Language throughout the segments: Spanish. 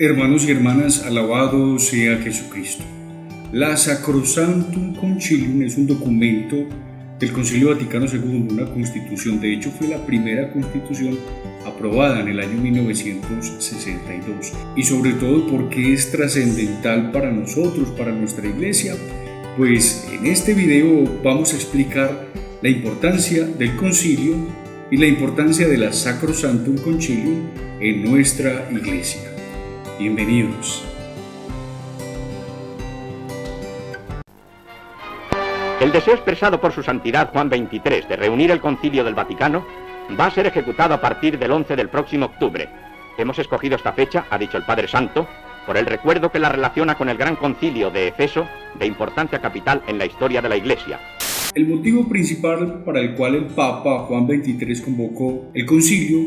Hermanos y hermanas, alabado sea Jesucristo. La Sacrosanctum Concilium es un documento del Concilio Vaticano II, una constitución. De hecho, fue la primera constitución aprobada en el año 1962. Y sobre todo porque es trascendental para nosotros, para nuestra iglesia, pues en este video vamos a explicar la importancia del concilio y la importancia de la Sacrosanctum Concilium en nuestra iglesia. Bienvenidos. El deseo expresado por su santidad Juan XXIII de reunir el Concilio del Vaticano va a ser ejecutado a partir del 11 del próximo octubre. Hemos escogido esta fecha, ha dicho el Padre Santo, por el recuerdo que la relaciona con el Gran Concilio de Efeso, de importancia capital en la historia de la Iglesia. El motivo principal para el cual el Papa Juan XXIII convocó el concilio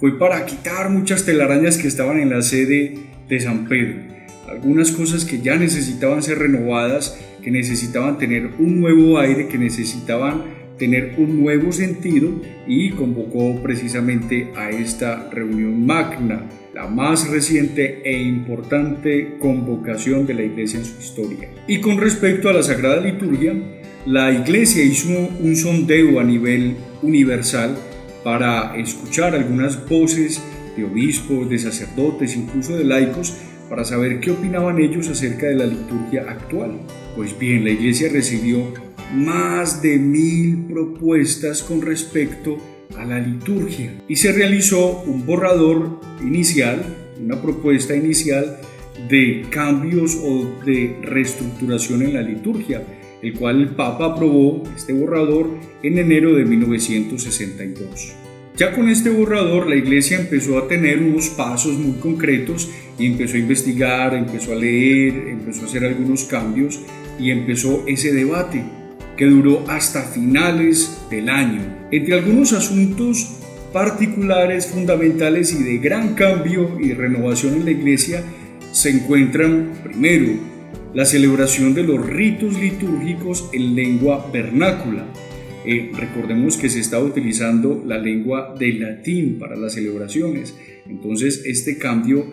fue para quitar muchas telarañas que estaban en la sede de San Pedro, algunas cosas que ya necesitaban ser renovadas, que necesitaban tener un nuevo aire, que necesitaban tener un nuevo sentido, y convocó precisamente a esta reunión magna, la más reciente e importante convocación de la Iglesia en su historia. Y con respecto a la Sagrada Liturgia, la Iglesia hizo un sondeo a nivel universal para escuchar algunas voces de obispos, de sacerdotes, incluso de laicos, para saber qué opinaban ellos acerca de la liturgia actual. Pues bien, la Iglesia recibió más de 1000 propuestas con respecto a la liturgia y se realizó un borrador inicial, una propuesta inicial de cambios o de reestructuración en la liturgia, el cual el Papa aprobó este borrador en enero de 1962. Ya con este borrador la Iglesia empezó a tener unos pasos muy concretos y empezó a investigar, empezó a leer, empezó a hacer algunos cambios y empezó ese debate que duró hasta finales del año. Entre algunos asuntos particulares, fundamentales y de gran cambio y renovación en la Iglesia se encuentran, primero, la celebración de los ritos litúrgicos en lengua vernácula. Recordemos que se estaba utilizando la lengua del latín para las celebraciones, entonces este cambio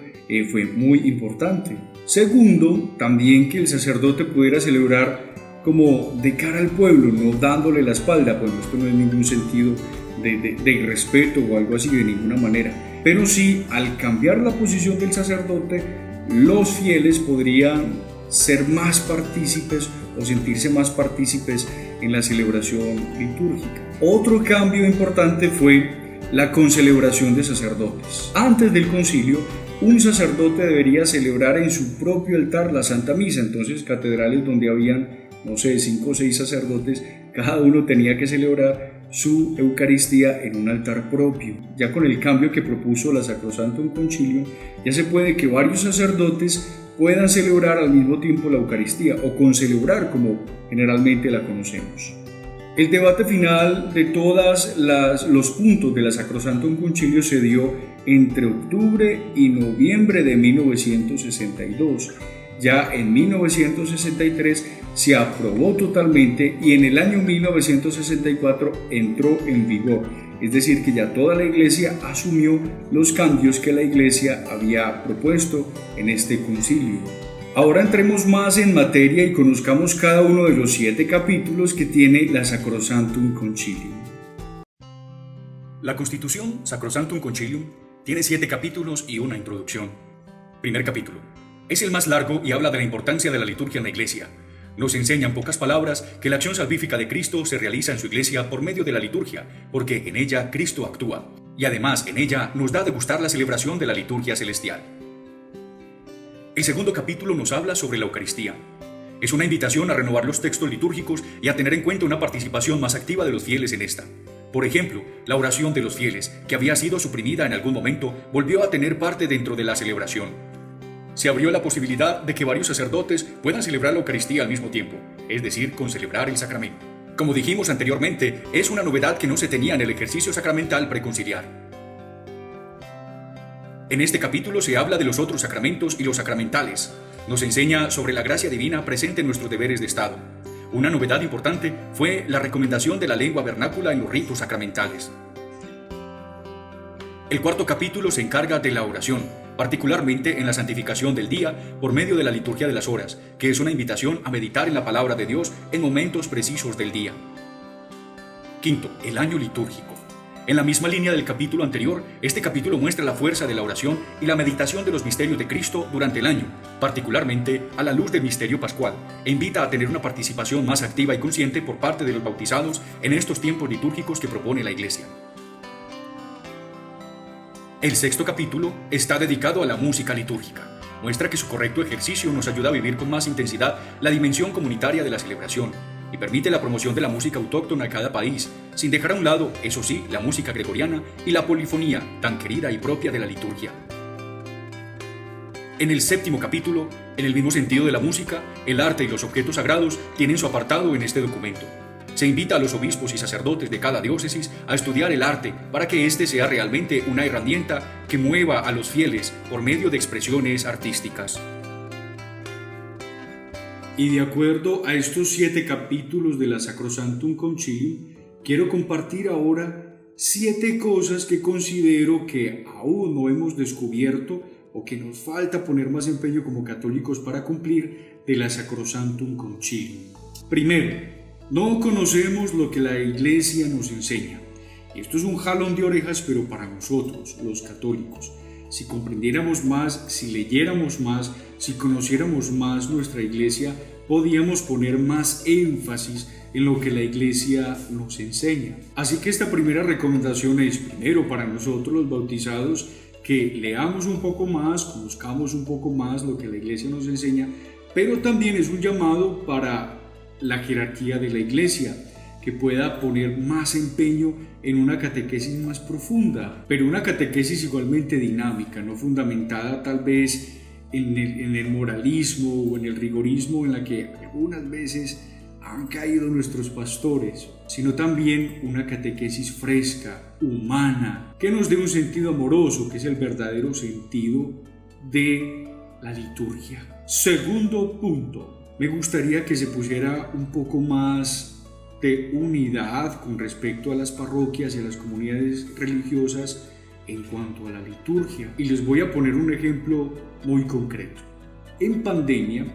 fue muy importante. Segundo, también que el sacerdote pudiera celebrar como de cara al pueblo, no dándole la espalda, pues esto no es ningún sentido de irrespeto o algo así de ninguna manera, pero sí, al cambiar la posición del sacerdote, los fieles podrían ser más partícipes o sentirse más partícipes en la celebración litúrgica. Otro cambio importante fue la concelebración de sacerdotes. Antes del concilio, un sacerdote debería celebrar en su propio altar la Santa Misa. Entonces, catedrales donde habían, 5 o 6 sacerdotes, cada uno tenía que celebrar su Eucaristía en un altar propio. Ya con el cambio que propuso la Sacrosanctum Concilium, ya se puede que varios sacerdotes puedan celebrar al mismo tiempo la Eucaristía o concelebrar como generalmente la conocemos. El debate final de todos los puntos de la Sacrosanctum Concilium se dio entre octubre y noviembre de 1962. Ya en 1963 se aprobó totalmente y en el año 1964 entró en vigor. Es decir, que ya toda la Iglesia asumió los cambios que la Iglesia había propuesto en este concilio. Ahora entremos más en materia y conozcamos cada uno de los 7 capítulos que tiene la Sacrosanctum Concilium. La Constitución Sacrosanctum Concilium tiene 7 capítulos y una introducción. Primer capítulo. Es el más largo y habla de la importancia de la liturgia en la Iglesia. Nos enseña en pocas palabras que la acción salvífica de Cristo se realiza en su Iglesia por medio de la liturgia, porque en ella Cristo actúa, y además en ella nos da de gustar la celebración de la liturgia celestial. El segundo capítulo nos habla sobre la Eucaristía. Es una invitación a renovar los textos litúrgicos y a tener en cuenta una participación más activa de los fieles en esta. Por ejemplo, la oración de los fieles, que había sido suprimida en algún momento, volvió a tener parte dentro de la celebración. Se abrió la posibilidad de que varios sacerdotes puedan celebrar la Eucaristía al mismo tiempo, es decir, concelebrar el sacramento. Como dijimos anteriormente, es una novedad que no se tenía en el ejercicio sacramental preconciliar. En este capítulo se habla de los otros sacramentos y los sacramentales. Nos enseña sobre la gracia divina presente en nuestros deberes de Estado. Una novedad importante fue la recomendación de la lengua vernácula en los ritos sacramentales. El cuarto capítulo se encarga de la oración. particularmente en la santificación del día por medio de la liturgia de las horas, que es una invitación a meditar en la palabra de Dios en momentos precisos del día. Quinto, el año litúrgico. En la misma línea del capítulo anterior, este capítulo muestra la fuerza de la oración y la meditación de los misterios de Cristo durante el año, particularmente a la luz del misterio pascual, e invita a tener una participación más activa y consciente por parte de los bautizados en estos tiempos litúrgicos que propone la Iglesia. El sexto capítulo está dedicado a la música litúrgica. Muestra que su correcto ejercicio nos ayuda a vivir con más intensidad la dimensión comunitaria de la celebración y permite la promoción de la música autóctona de cada país, sin dejar a un lado, eso sí, la música gregoriana y la polifonía, tan querida y propia de la liturgia. En el séptimo capítulo, en el mismo sentido de la música, el arte y los objetos sagrados tienen su apartado en este documento. Se invita a los obispos y sacerdotes de cada diócesis a estudiar el arte para que éste sea realmente una herramienta que mueva a los fieles por medio de expresiones artísticas. Y de acuerdo a estos 7 capítulos de la Sacrosanctum Concilium, quiero compartir ahora 7 cosas que considero que aún no hemos descubierto o que nos falta poner más empeño como católicos para cumplir de la Sacrosanctum Concilium. Primero, no conocemos lo que la Iglesia nos enseña. Y esto es un jalón de orejas, pero para nosotros, los católicos. Si comprendiéramos más, si leyéramos más, si conociéramos más nuestra Iglesia, podíamos poner más énfasis en lo que la Iglesia nos enseña. Así que esta primera recomendación es, primero, para nosotros los bautizados, que leamos un poco más, conozcamos un poco más lo que la Iglesia nos enseña, pero también es un llamado para la jerarquía de la Iglesia, que pueda poner más empeño en una catequesis más profunda, pero una catequesis igualmente dinámica, no fundamentada tal vez en el moralismo o en el rigorismo en la que algunas veces han caído nuestros pastores, sino también una catequesis fresca, humana, que nos dé un sentido amoroso, que es el verdadero sentido de la liturgia. Segundo punto, me gustaría que se pusiera un poco más de unidad con respecto a las parroquias y a las comunidades religiosas en cuanto a la liturgia. Y les voy a poner un ejemplo muy concreto. En pandemia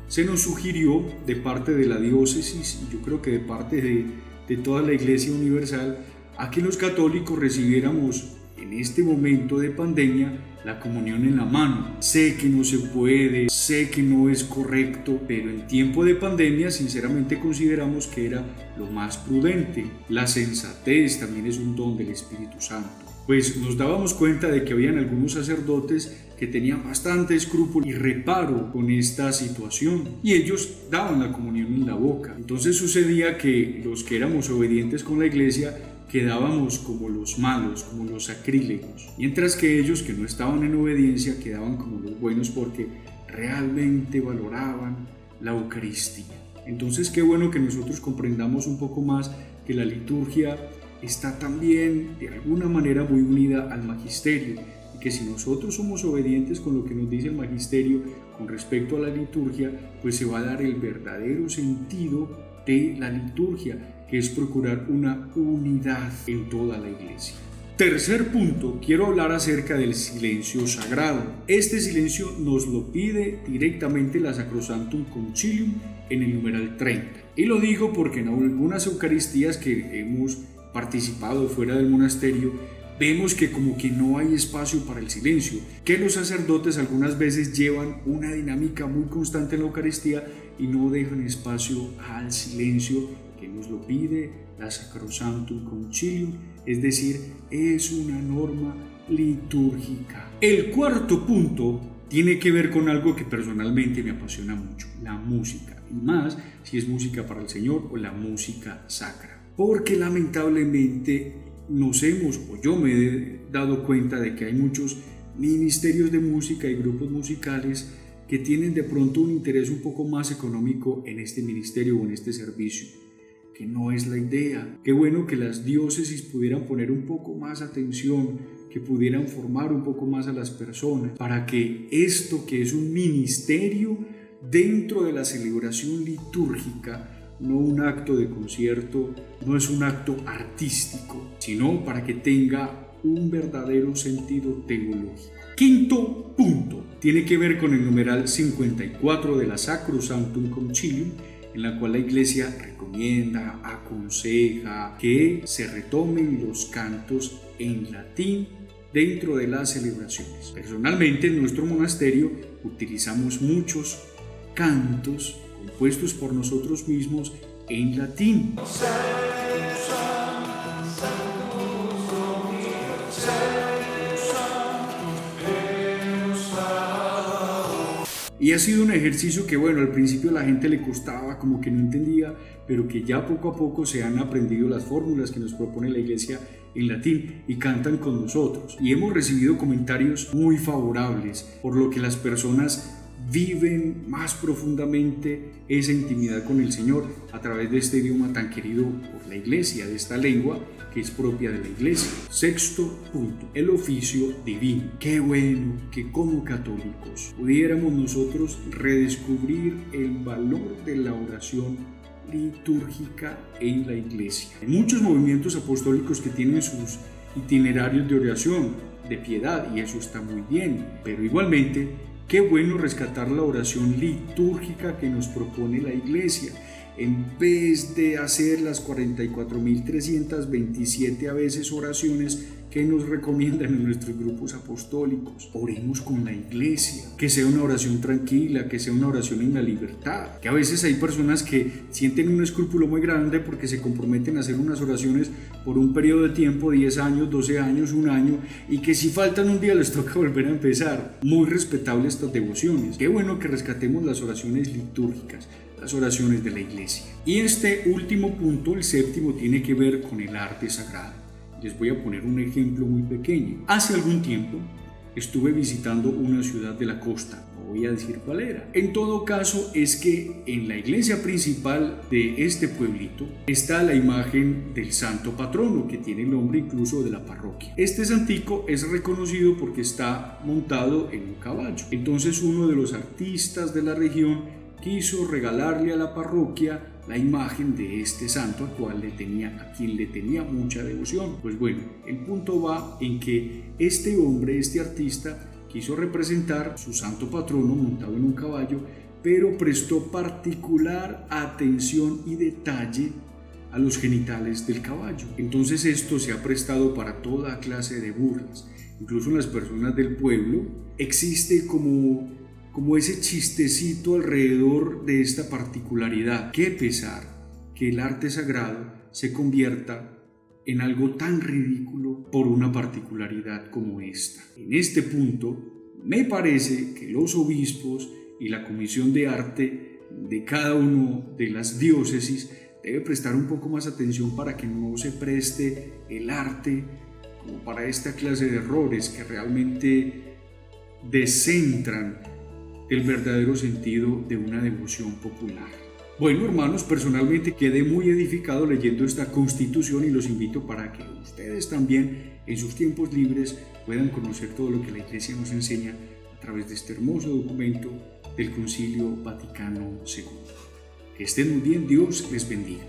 se nos sugirió de parte de la diócesis, y yo creo que de parte de toda la Iglesia Universal, a que los católicos recibiéramos en este momento de pandemia la comunión en la mano. Sé que no se puede, sé que no es correcto, pero en tiempo de pandemia sinceramente consideramos que era lo más prudente. La sensatez también es un don del Espíritu Santo. Pues nos dábamos cuenta de que habían algunos sacerdotes que tenían bastante escrúpulo y reparo con esta situación, y ellos daban la comunión en la boca. Entonces sucedía que los que éramos obedientes con la Iglesia quedábamos como los malos, como los sacrílegos, mientras que ellos que no estaban en obediencia quedaban como los buenos porque realmente valoraban la Eucaristía. Entonces qué bueno que nosotros comprendamos un poco más que la liturgia está también de alguna manera muy unida al magisterio, y que si nosotros somos obedientes con lo que nos dice el magisterio con respecto a la liturgia, pues se va a dar el verdadero sentido de la liturgia, que es procurar una unidad en toda la Iglesia. Tercer punto, quiero hablar acerca del silencio sagrado. Este silencio nos lo pide directamente la Sacrosanctum Concilium en el numeral 30. Y lo digo porque en algunas Eucaristías que hemos participado fuera del monasterio, vemos que como que no hay espacio para el silencio, que los sacerdotes algunas veces llevan una dinámica muy constante en la Eucaristía y no dejan espacio al silencio que nos lo pide la Sacrosanctum Concilium, es decir, es una norma litúrgica. El cuarto punto tiene que ver con algo que personalmente me apasiona mucho, la música, y más si es música para el Señor o la música sacra, porque lamentablemente yo me he dado cuenta de que hay muchos ministerios de música y grupos musicales que tienen de pronto un interés un poco más económico en este ministerio o en este servicio, que no es la idea. Qué bueno que las diócesis pudieran poner un poco más atención, que pudieran formar un poco más a las personas para que esto, que es un ministerio dentro de la celebración litúrgica, no un acto de concierto, no es un acto artístico, sino para que tenga un verdadero sentido teológico. Quinto punto tiene que ver con el numeral 54 de la Sacrosanctum Concilium, en la cual la Iglesia recomienda, aconseja que se retomen los cantos en latín dentro de las celebraciones. Personalmente, en nuestro monasterio utilizamos muchos cantos compuestos por nosotros mismos en latín. Y ha sido un ejercicio que, bueno, al principio a la gente le costaba, como que no entendía, pero que ya poco a poco se han aprendido las fórmulas que nos propone la Iglesia en latín y cantan con nosotros. Y hemos recibido comentarios muy favorables, por lo que las personas viven más profundamente esa intimidad con el Señor a través de este idioma tan querido por la Iglesia, de esta lengua que es propia de la Iglesia. Sexto punto, el oficio divino. Qué bueno que como católicos pudiéramos nosotros redescubrir el valor de la oración litúrgica en la Iglesia. Hay muchos movimientos apostólicos que tienen sus itinerarios de oración, de piedad, y eso está muy bien, pero igualmente qué bueno rescatar la oración litúrgica que nos propone la Iglesia. En vez de hacer las 44.327 a veces oraciones que nos recomiendan en nuestros grupos apostólicos, oremos con la Iglesia, que sea una oración tranquila, que sea una oración en la libertad, que a veces hay personas que sienten un escrúpulo muy grande porque se comprometen a hacer unas oraciones por un periodo de tiempo, 10 años, 12 años, un año, y que si faltan un día les toca volver a empezar. Muy respetables estas devociones. Qué bueno que rescatemos las oraciones litúrgicas, las oraciones de la Iglesia. Y este último punto, el séptimo, tiene que ver con el arte sagrado. Les voy a poner un ejemplo muy pequeño. Hace algún tiempo estuve visitando una ciudad de la costa, no voy a decir cuál era. En todo caso, es que en la iglesia principal de este pueblito está la imagen del santo patrono, que tiene el nombre incluso de la parroquia. Este santico es reconocido porque está montado en un caballo. Entonces uno de los artistas de la región quiso regalarle a la parroquia la imagen de este santo a quien le tenía mucha devoción. Pues bueno, el punto va en que este hombre, este artista, quiso representar su santo patrono montado en un caballo, pero prestó particular atención y detalle a los genitales del caballo. Entonces esto se ha prestado para toda clase de burlas. Incluso en las personas del pueblo existe como ese chistecito alrededor de esta particularidad. Qué pesar que el arte sagrado se convierta en algo tan ridículo por una particularidad como esta. En este punto, me parece que los obispos y la comisión de arte de cada uno de las diócesis debe prestar un poco más atención para que no se preste el arte como para esta clase de errores que realmente descentran el verdadero sentido de una devoción popular. Bueno, hermanos, personalmente quedé muy edificado leyendo esta Constitución y los invito para que ustedes también en sus tiempos libres puedan conocer todo lo que la Iglesia nos enseña a través de este hermoso documento del Concilio Vaticano II. Que estén muy bien, Dios les bendiga.